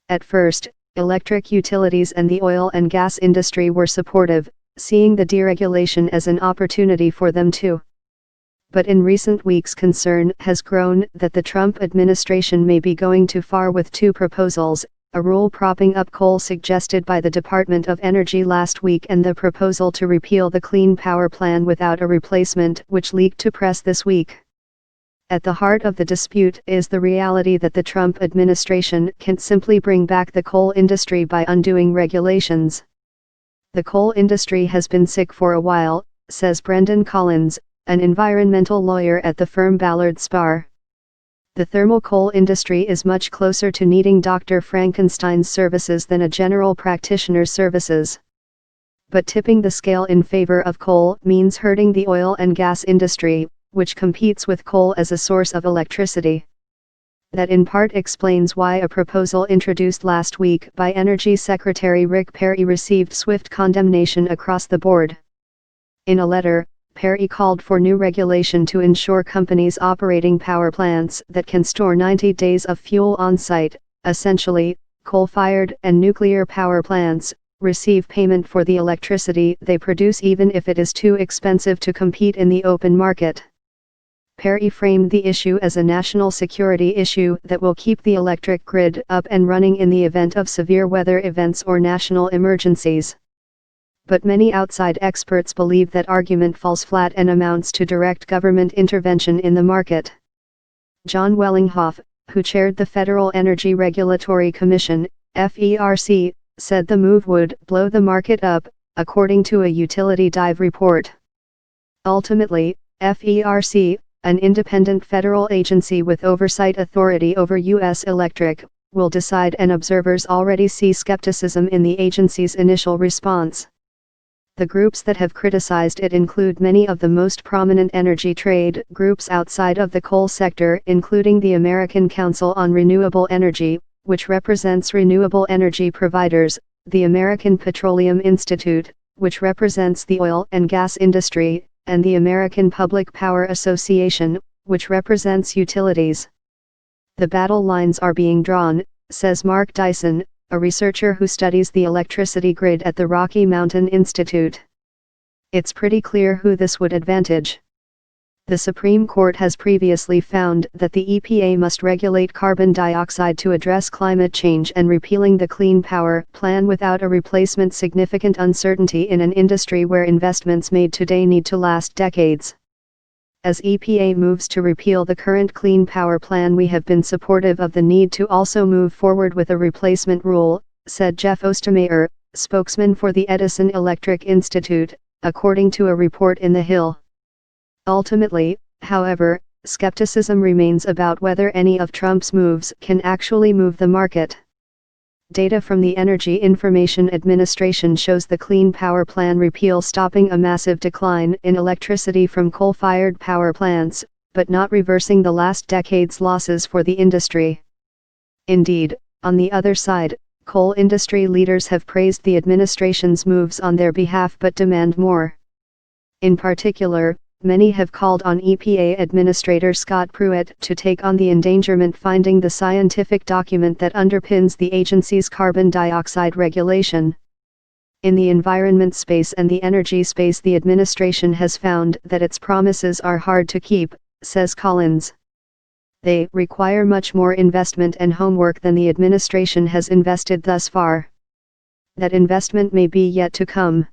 At first, electric utilities and the oil and gas industry were supportive, seeing the deregulation as an opportunity for them too. But in recent weeks concern has grown that the Trump administration may be going too far with two proposals, a rule propping up coal suggested by the Department of Energy last week and the proposal to repeal the Clean Power Plan without a replacement which leaked to press this week. At the heart of the dispute is the reality that the Trump administration can't simply bring back the coal industry by undoing regulations. The coal industry has been sick for a while, says Brendan Collins, an environmental lawyer at the firm Ballard Spahr. The thermal coal industry is much closer to needing Dr. Frankenstein's services than a general practitioner's services. But tipping the scale in favor of coal means hurting the oil and gas industry, which competes with coal as a source of electricity. That in part explains why a proposal introduced last week by Energy Secretary Rick Perry received swift condemnation across the board. In a letter, Perry called for new regulation to ensure companies operating power plants that can store 90 days of fuel on site, essentially, coal-fired and nuclear power plants, receive payment for the electricity they produce even if it is too expensive to compete in the open market. Perry framed the issue as a national security issue that will keep the electric grid up and running in the event of severe weather events or national emergencies. But many outside experts believe that argument falls flat and amounts to direct government intervention in the market. John Wellinghoff, who chaired the Federal Energy Regulatory Commission, FERC, said the move would blow the market up, according to a Utility Dive report. Ultimately, FERC, an independent federal agency with oversight authority over U.S. Electric, will decide, and observers already see skepticism in the agency's initial response. The groups that have criticized it include many of the most prominent energy trade groups outside of the coal sector, including the American Council on Renewable Energy, which represents renewable energy providers, the American Petroleum Institute, which represents the oil and gas industry, and the American Public Power Association, which represents utilities. The battle lines are being drawn, says Mark Dyson, a researcher who studies the electricity grid at the Rocky Mountain Institute. It's pretty clear who this would advantage. The Supreme Court has previously found that the EPA must regulate carbon dioxide to address climate change, and repealing the Clean Power Plan without a replacement significant uncertainty in an industry where investments made today need to last decades. As EPA moves to repeal the current Clean Power Plan, we have been supportive of the need to also move forward with a replacement rule, said Jeff Ostermayer, spokesman for the Edison Electric Institute, according to a report in The Hill. Ultimately, however, skepticism remains about whether any of Trump's moves can actually move the market. Data from the Energy Information Administration shows the Clean Power Plan repeal stopping a massive decline in electricity from coal-fired power plants, but not reversing the last decade's losses for the industry. Indeed, on the other side, coal industry leaders have praised the administration's moves on their behalf but demand more. In particular, many have called on EPA Administrator Scott Pruitt to take on the endangerment finding, the scientific document that underpins the agency's carbon dioxide regulation. In the environment space and the energy space, the administration has found that its promises are hard to keep, says Collins. They require much more investment and homework than the administration has invested thus far. That investment may be yet to come.